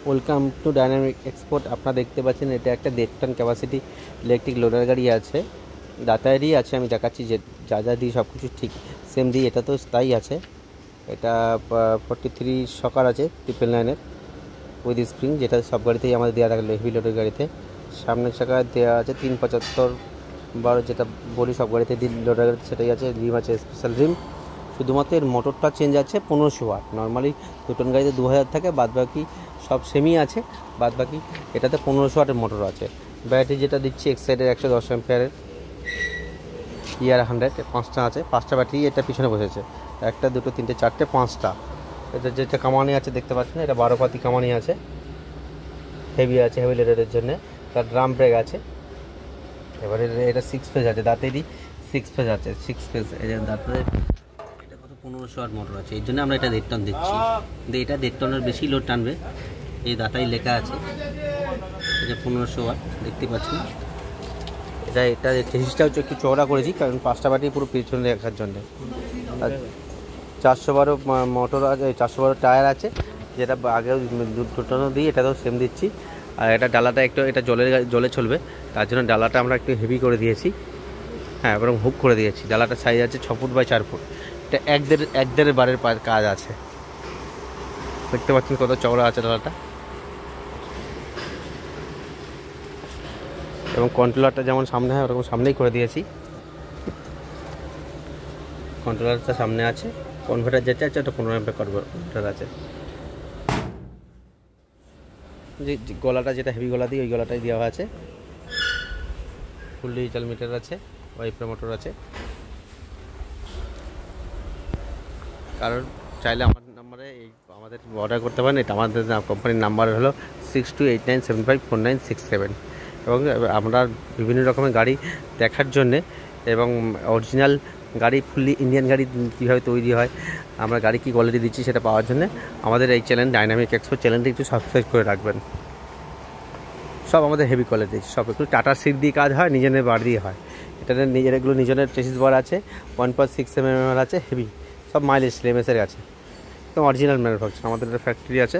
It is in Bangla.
Welcome to dynamic export. আপনারা দেখতে পাচ্ছেন এটা একটা 1.5 টন ক্যাপাসিটি ইলেকট্রিক লোডার গাড়ি আছে, দাতায়েরই আছে। আমি দেখাচ্ছি যে যা যা দিই সব কিছু ঠিক সেম দিই, এটা তো তাই আছে। এটা 43 শকার আছে 999-এর উইথ স্প্রিং, যেটা সব গাড়িতেই আমাদের দেওয়া থাকলো হেভি লোডের গাড়িতে। সামনের চাকা দেওয়া আছে 375 যেটা বলি সব গাড়িতে লোডার গাড়িতে সেটাই আছে। রিম আছে স্পেশাল রিম, শুধুমাত্র এর মোটরটা চেঞ্জ আছে 1500 ওয়াট। নর্মালি 2 টন গাড়িতে 2000 থাকে, বাদবাকি সব সেমই আছে। বাদবাকি এটাতে 1500 ওয়াটের মোটর আছে। ব্যাটারি যেটা দিচ্ছি এক্সাইডের 110 অ্যাম্পিয়ারের ER100, 5টা আছে। 5টা ব্যাটারি এটা পিছনে বসেছে, 1টা 2টো 3টে 4টে 5টা। এটা যেটা কামানি আছে দেখতে পাচ্ছেন, এটা 12 পাতি কামানি আছে, হেভি আছে, হেভি লোডের জন্য। তার ড্রাম ব্রেক আছে। এবারে এটা 6 ফেজ আছে, দাঁতেরই 6 ফেজ আছে, 6 ফেজ। এই যে দাঁতের এটা কত 1500 ওয়াট মোটর আছে, এই জন্য আমরা এটা 1.5 টন দিচ্ছি। কিন্তু এটা 1.5 টনের বেশি লোড টানবে, এই দাঁতাই লেখা আছে। এটা 1500 ওয়াট দেখতে পাচ্ছেন। এটা চেসিসটা হচ্ছে একটু চওড়া করেছি, কারণ 5টা ব্যাটারি পুরো পিছনে রাখার জন্য। আর 412 মোটর আছে, 412 টায়ার আছে, যেটা আগেও 2 টনও দিই, এটাতেও সেম দিচ্ছি। আর এটা ডালাটা একটু এটা জলে চলবে, তার জন্য ডালাটা আমরা একটু হেভি করে দিয়েছি। হ্যাঁ, এবং হুক করে দিয়েছি। ডালাটা সাইজ আছে 6 ফুট বাই 4 ফুট। এটা 1.5 বারের কাজ আছে। দেখতে পাচ্ছেন কত চওড়া আছে ডালাটা। এবং কন্ট্রোলারটা যেমন সামনে হয় ওরকম সামনেই করে দিয়েছি। কন্ট্রোলারটা সামনে আছে। কনভার্টার যেটা আছে ওটা 15 অ্যাম্পিয়ার কনভার্টার আছে। যে গলাটা যেটা হেভি গলা দিই ওই গলাটাই দেওয়া আছে। ফুল ডিজিটাল মিটার আছে, ওয়াইফাই মোটর আছে। কারণ চাইলে আমার নাম্বারে আমাদের অর্ডার করতে পারেন। এটা আমাদের কোম্পানির নাম্বার হলো 6289754967। এবং আমরা বিভিন্ন রকমের গাড়ি দেখার জন্যে এবং অরিজিনাল গাড়ি, ফুললি ইন্ডিয়ান গাড়ি কীভাবে তৈরি হয়, আমরা গাড়ি কী কোয়ালিটি দিচ্ছি সেটা পাওয়ার জন্য আমাদের এই চ্যানেল ডাইনামিক এক্সপোর্ট চ্যানেলটি একটু সাবস্ক্রাইব করে রাখবেন। সব আমাদের হেভি কোয়ালিটি, সব একটু টাটার সিট দিয়ে কাজ হয়, নিজেদের বার দিয়ে হয়। এটাতে এগুলো নিজেদের চেসিস বার আছে, 1.6 mm আছে, হেভি সব মাইলেজ LMS-এর আছে, একদম অরিজিনাল ম্যানুফ্যাকচার। আমাদের একটা ফ্যাক্টরি আছে।